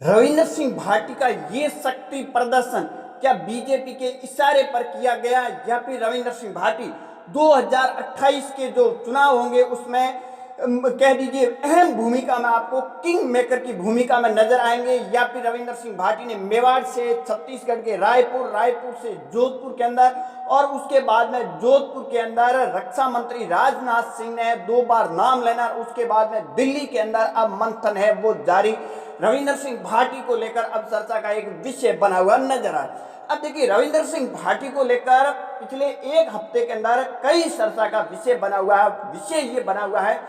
रविंद्र सिंह भाटी का ये शक्ति प्रदर्शन क्या बीजेपी के इशारे पर किया गया या फिर रविंद्र सिंह भाटी 2028 के जो चुनाव होंगे उसमें कह दीजिए अहम भूमिका में आपको किंग मेकर की भूमिका में नजर आएंगे, या फिर रविंद्र सिंह भाटी ने मेवाड़ से छत्तीसगढ़ के रायपुर, रायपुर से जोधपुर के अंदर और उसके बाद में जोधपुर के अंदर रक्षा मंत्री राजनाथ सिंह ने 2 बार नाम लेना, उसके बाद में दिल्ली के अंदर अब मंथन है वो जारी। रविंद्र सिंह भाटी को लेकर अब चर्चा का एक विषय बना हुआ नजर आ। अब देखिए रविंद्र सिंह भाटी को लेकर पिछले एक हफ्ते के अंदर कई चर्चा का विषय बना हुआ है। विषय ये बना हुआ है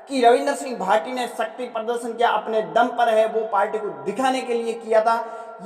कि रविंद्र सिंह भाटी ने शक्ति प्रदर्शन क्या अपने दम पर है वो पार्टी को दिखाने के लिए किया था,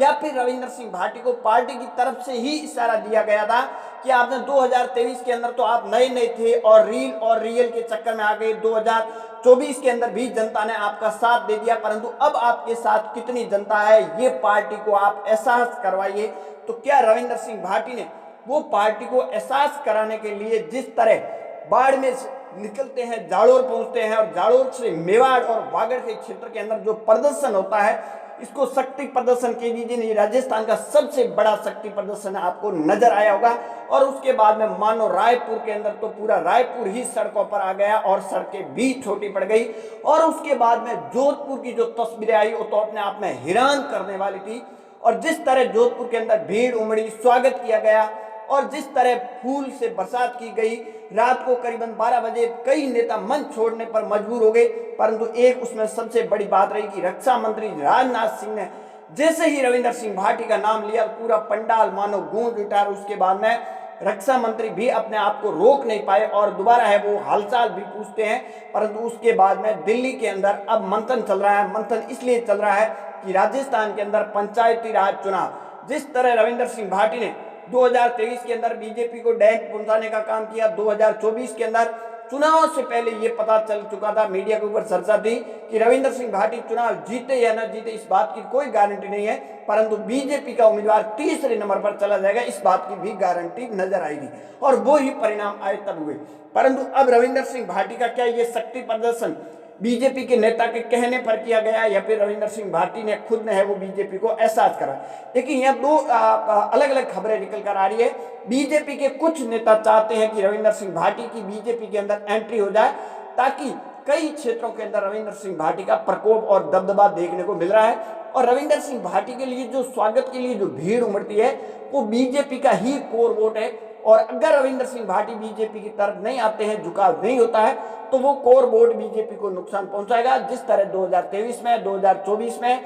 या फिर रविंद्र सिंह भाटी को पार्टी की तरफ से ही इशारा दिया गया था कि आपने 2023 के अंदर तो आप नए नए थे और रील और रियल के चक्कर में आ गए। 2024 के अंदर भी जनता ने आपका साथ दे दिया, परंतु अब आपके साथ कितनी जनता है ये पार्टी को आप एहसास करवाइए। तो क्या रविंद्र सिंह भाटी ने वो पार्टी को एहसास कराने के लिए जिस तरह बाढ़ में निकलते हैं, जालोर पहुंचते हैं और जालोर से मेवाड़ और बागड़ के क्षेत्र के अंदर जो प्रदर्शन होता है इसको शक्ति प्रदर्शन के लीजिए। राजस्थान का सबसे बड़ा शक्ति प्रदर्शन आपको नजर आया होगा। और उसके बाद में मानो रायपुर के अंदर तो पूरा रायपुर ही सड़कों पर आ गया और सड़कें भी छोटी पड़ गई। और उसके बाद में जोधपुर की जो तस्वीरें आई वो तो अपने आप में हैरान करने वाली थी। और जिस तरह जोधपुर के अंदर भीड़ उमड़ी, स्वागत किया गया और जिस तरह फूल से बरसात की गई, रात को करीबन 12 बजे कई नेता मंच छोड़ने पर मजबूर हो गए। परंतु एक उसमें सबसे बड़ी बात रही कि रक्षा मंत्री राजनाथ सिंह ने जैसे ही रविंद्र सिंह भाटी का नाम लिया पूरा पंडाल मानो गूंज उठा। उसके बाद में रक्षा मंत्री भी अपने आप को रोक नहीं पाए और दोबारा है वो हालचाल भी पूछते हैं। परंतु उसके बाद में दिल्ली के अंदर अब मंथन चल रहा है। मंथन इसलिए चल रहा है कि राजस्थान के अंदर पंचायती राज चुनाव जिस तरह रविंद्र सिंह भाटी ने 2023 के अंदर बीजेपी को डैंक पहुंचाने का काम किया, 2024 के अंदर चुनाव से पहले ये पता चल चुका था, मीडिया के ऊपर चर्चा थी कि रविंद्र सिंह भाटी चुनाव जीते या न जीते इस बात की कोई गारंटी नहीं है, परंतु बीजेपी का उम्मीदवार तीसरे नंबर पर चला जाएगा इस बात की भी गारंटी नजर आएगी। और वो ही परिणाम आए तब हुए। परंतु अब रविंद्र सिंह भाटी का क्या ये शक्ति प्रदर्शन बीजेपी के नेता के कहने पर किया गया या फिर रविंद्र सिंह भाटी ने खुद ने है वो बीजेपी को एहसास करा? देखिए यहाँ दो अलग अलग खबरें निकल कर आ रही है। बीजेपी के कुछ नेता चाहते हैं कि रविंद्र सिंह भाटी की बीजेपी के अंदर एंट्री हो जाए ताकि कई क्षेत्रों के अंदर रविंद्र सिंह भाटी का प्रकोप और दबदबा देखने को मिल रहा है। और रविंद्र सिंह भाटी के लिए जो स्वागत के लिए जो भीड़ उमड़ती है वो बीजेपी का ही कोर वोट है। और अगर रविंद्र सिंह भाटी बीजेपी की तरफ नहीं आते हैं, झुकाव नहीं होता है, तो वो कोर वोट बीजेपी को नुकसान पहुंचाएगा। जिस तरह 2023 में 2024 में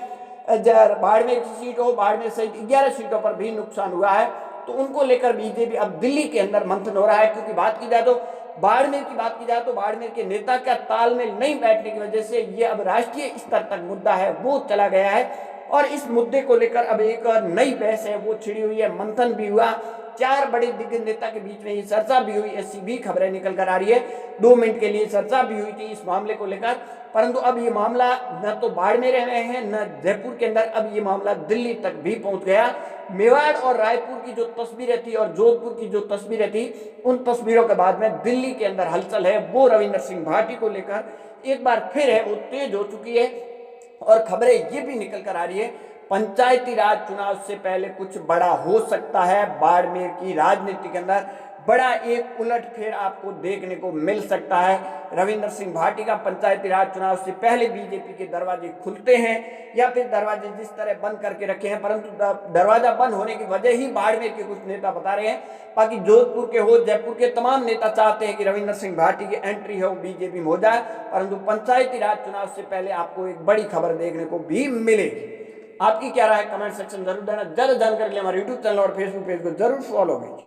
बाड़मेर की सीट हो, बाड़मेर सहित 11 सीटों पर भी नुकसान हुआ है, तो उनको लेकर बीजेपी अब दिल्ली के अंदर मंथन हो रहा है। क्योंकि बात की जाए तो बाड़मेर के नेता का तालमेल नहीं बैठने की वजह से ये अब राष्ट्रीय स्तर तक मुद्दा है वो चला गया है। और इस मुद्दे को लेकर अब एक नई बहस है वो छिड़ी हुई है, मंथन भी हुआ। 4 बड़े दिग्गज नेता के बीच में ये चर्चा भी हुई, ऐसी भी खबरें निकल कर आ रही है। 2 मिनट के लिए चर्चा भी हुई थी इस मामले को लेकर, परंतु अब ये मामला न तो बाड़मेर में है न जयपुर के अंदर, अब ये मामला दिल्ली तक भी पहुंच गया। मेवाड़ और रायपुर की जो तस्वीरें थी और जोधपुर की जो तस्वीरें थी उन तस्वीरों के बाद में दिल्ली के अंदर हलचल है वो रविंद्र सिंह भाटी को लेकर एक बार फिर है वो तेज हो चुकी है। और खबरें ये भी निकल कर आ रही है पंचायती राज चुनाव से पहले कुछ बड़ा हो सकता है। बाड़मेर की राजनीति के अंदर बड़ा एक उलटफेर आपको देखने को मिल सकता है। रविंद्र सिंह भाटी का पंचायती राज चुनाव से पहले बीजेपी के दरवाजे खुलते हैं या फिर दरवाजे जिस तरह बंद करके रखे हैं, परंतु दरवाजा बंद होने की वजह ही बाड़मेर के कुछ नेता बता रहे हैं। बाकी जोधपुर के हो, जयपुर के तमाम नेता चाहते हैं कि रविंद्र सिंह भाटी की एंट्री हो बीजेपी में हो जाए, परंतु पंचायती राज चुनाव से पहले आपको एक बड़ी खबर देखने को भी मिलेगी। आपकी क्या राय है कमेंट सेक्शन जरूर देना। ज्यादा जानकारी के लिए हमारे यूट्यूब चैनल और फेसबुक पेज को जरूर फॉलो कीजिए।